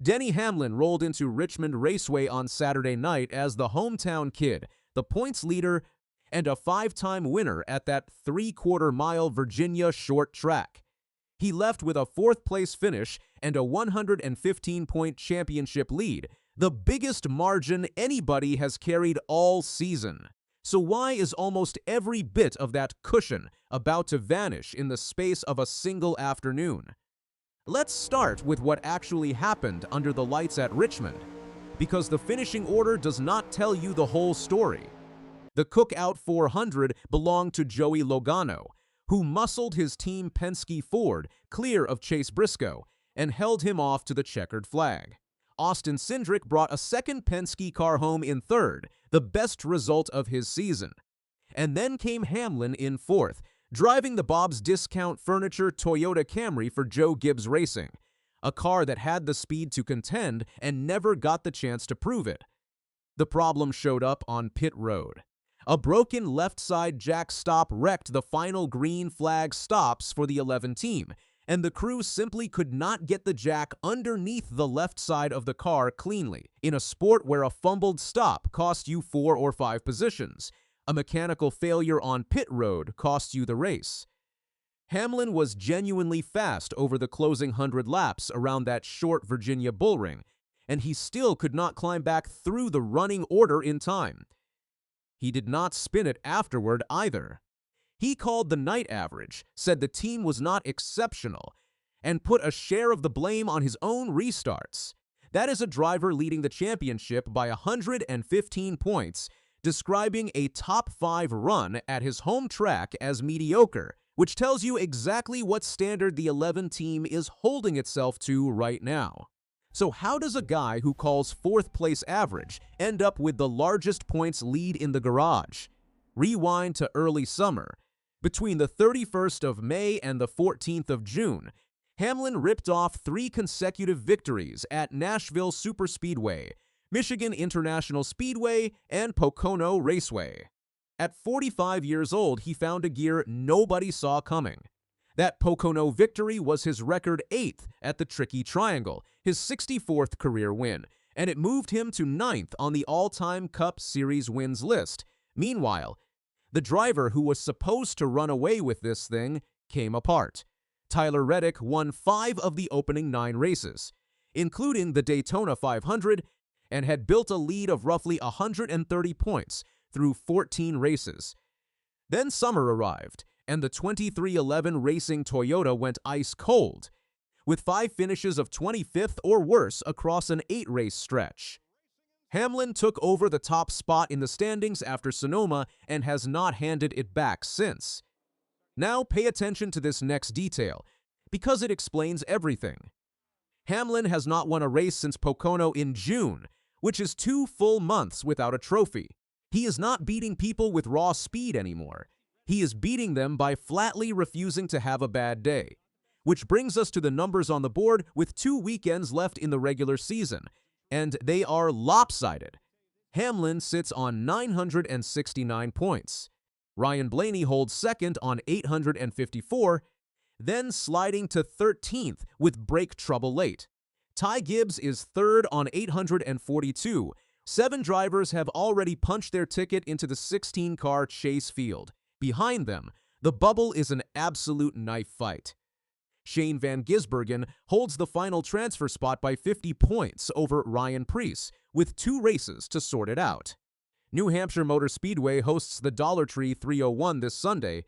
Denny Hamlin rolled into Richmond Raceway on Saturday night as the hometown kid, the points leader, and a five-time winner at that three-quarter-mile Virginia short track. He left with a fourth-place finish and a 115-point championship lead, the biggest margin anybody has carried all season. So why is almost every bit of that cushion about to vanish in the space of a single afternoon? Let's start with what actually happened under the lights at Richmond, because the finishing order does not tell you the whole story. The Cookout 400 belonged to Joey Logano, who muscled his team Penske Ford clear of Chase Briscoe and held him off to the checkered flag. Austin Cindric brought a second Penske car home in third, the best result of his season. And then came Hamlin in fourth, driving the Bob's Discount Furniture Toyota Camry for Joe Gibbs Racing, a car that had the speed to contend and never got the chance to prove it. The problem showed up on pit road. A broken left-side jack stop wrecked the final green flag stops for the 11 team, and the crew simply could not get the jack underneath the left side of the car cleanly. In a sport where a fumbled stop cost you 4 or 5 positions, a mechanical failure on pit road cost you the race. Hamlin was genuinely fast over the closing 100 laps around that short Virginia bullring, and he still could not climb back through the running order in time. He did not spin it afterward either. He called the night average, said the team was not exceptional, and put a share of the blame on his own restarts. That is a driver leading the championship by 115 points, describing a top 5 run at his home track as mediocre, which tells you exactly what standard the 11 team is holding itself to right now. So how does a guy who calls fourth place average end up with the largest points lead in the garage? Rewind to early summer. Between the 31st of May and the 14th of June, Hamlin ripped off 3 consecutive victories at Nashville Superspeedway, Michigan International Speedway, and Pocono Raceway. At 45 years old, he found a gear nobody saw coming. That Pocono victory was his record 8th at the Tricky Triangle, his 64th career win, and it moved him to 9th on the all-time Cup Series wins list. Meanwhile, the driver who was supposed to run away with this thing came apart. Tyler Reddick won 5 of the opening 9 races, including the Daytona 500, and had built a lead of roughly 130 points through 14 races. Then summer arrived, and the 2311 Racing Toyota went ice cold, with 5 finishes of 25th or worse across an 8-race stretch. Hamlin took over the top spot in the standings after Sonoma and has not handed it back since. Now pay attention to this next detail, because it explains everything. Hamlin has not won a race since Pocono in June, which is 2 full months without a trophy. He is not beating people with raw speed anymore. He is beating them by flatly refusing to have a bad day. Which brings us to the numbers on the board with 2 weekends left in the regular season, and they are lopsided. Hamlin sits on 969 points. Ryan Blaney holds second on 854, then sliding to 13th with brake trouble late. Ty Gibbs is third on 842. 7 drivers have already punched their ticket into the 16-car Chase field. Behind them, the bubble is an absolute knife fight. Shane Van Gisbergen holds the final transfer spot by 50 points over Ryan Preece, with 2 races to sort it out. New Hampshire Motor Speedway hosts the Dollar Tree 301 this Sunday,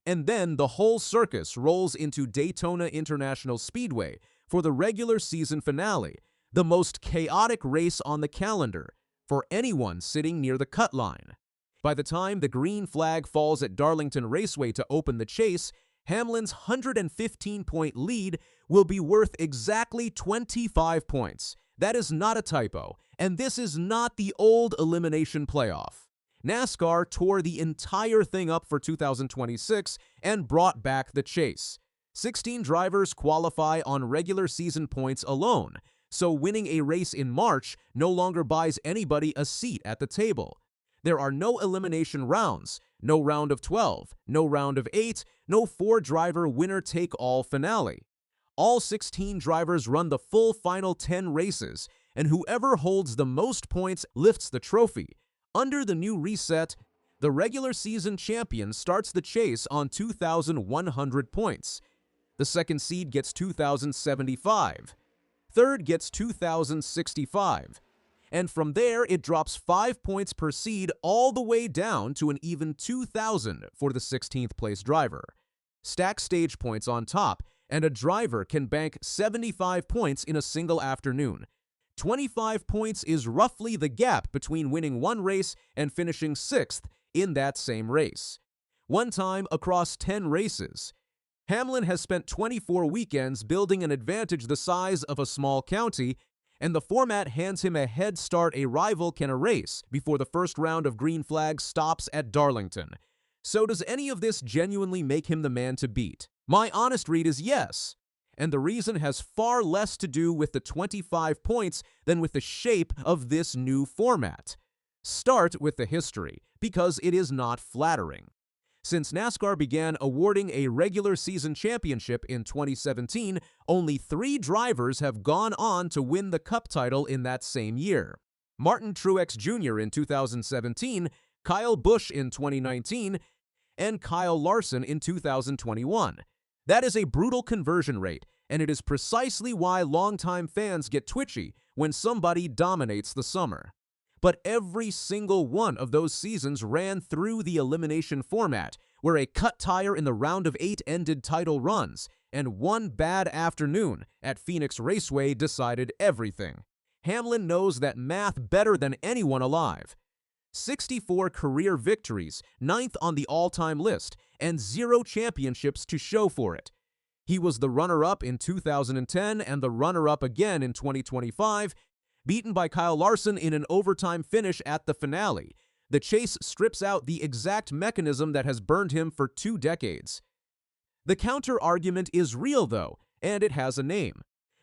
and then the whole circus rolls into Daytona International Speedway for the regular season finale, the most chaotic race on the calendar for anyone sitting near the cut line. By the time the green flag falls at Darlington Raceway to open the chase, Hamlin's 115-point lead will be worth exactly 25 points. That is not a typo, and this is not the old elimination playoff. NASCAR tore the entire thing up for 2026 and brought back the chase. 16 drivers qualify on regular season points alone, so winning a race in March no longer buys anybody a seat at the table. There are no elimination rounds, no round of 12, no round of 8, no 4-driver winner-take-all finale. All 16 drivers run the full final 10 races, and whoever holds the most points lifts the trophy. Under the new reset, the regular season champion starts the chase on 2,100 points. The second seed gets 2,075. Third gets 2,065. And from there, it drops 5 points per seed all the way down to an even 2,000 for the 16th place driver. Stack stage points on top, and a driver can bank 75 points in a single afternoon. 25 points is roughly the gap between winning one race and finishing 6th in that same race. One time across 10 races. Hamlin has spent 24 weekends building an advantage the size of a small county, and the format hands him a head start a rival can erase before the first round of green flags stops at Darlington. So does any of this genuinely make him the man to beat? My honest read is yes, and the reason has far less to do with the 25 points than with the shape of this new format. Start with the history, because it is not flattering. Since NASCAR began awarding a regular season championship in 2017, only 3 drivers have gone on to win the Cup title in that same year. Martin Truex Jr. in 2017, Kyle Busch in 2019, and Kyle Larson in 2021. That is a brutal conversion rate, and it is precisely why longtime fans get twitchy when somebody dominates the summer. But every single one of those seasons ran through the elimination format, where a cut tire in the round of 8 ended title runs, and one bad afternoon at Phoenix Raceway decided everything. Hamlin knows that math better than anyone alive. 64 career victories, 9th on the all-time list, and 0 championships to show for it. He was the runner-up in 2010 and the runner-up again in 2025, beaten by Kyle Larson in an overtime finish at the finale. The chase strips out the exact mechanism that has burned him for 2 decades. The counter-argument is real, though, and it has a name.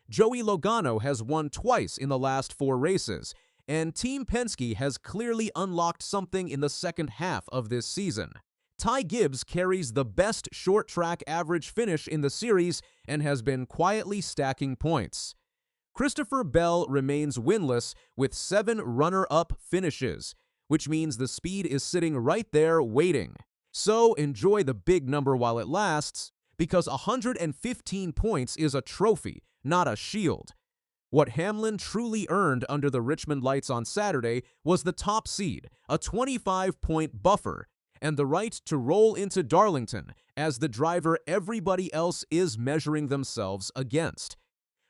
Joey Logano has won twice in the last 4 races, and Team Penske has clearly unlocked something in the second half of this season. Ty Gibbs carries the best short-track average finish in the series and has been quietly stacking points. Christopher Bell remains winless with 7 runner-up finishes, which means the speed is sitting right there waiting. So enjoy the big number while it lasts, because 115 points is a trophy, not a shield. What Hamlin truly earned under the Richmond lights on Saturday was the top seed, a 25-point buffer, and the right to roll into Darlington as the driver everybody else is measuring themselves against.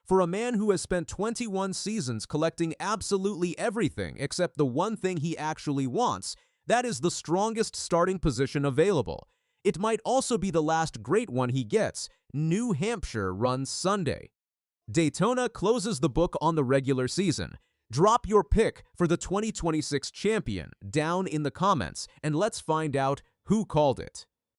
For a man who has spent 21 seasons collecting absolutely everything except the one thing he actually wants, that is the strongest starting position available. It might also be the last great one he gets. New Hampshire runs Sunday. Daytona closes the book on the regular season. Drop your pick for the 2026 champion down in the comments, and let's find out who called it.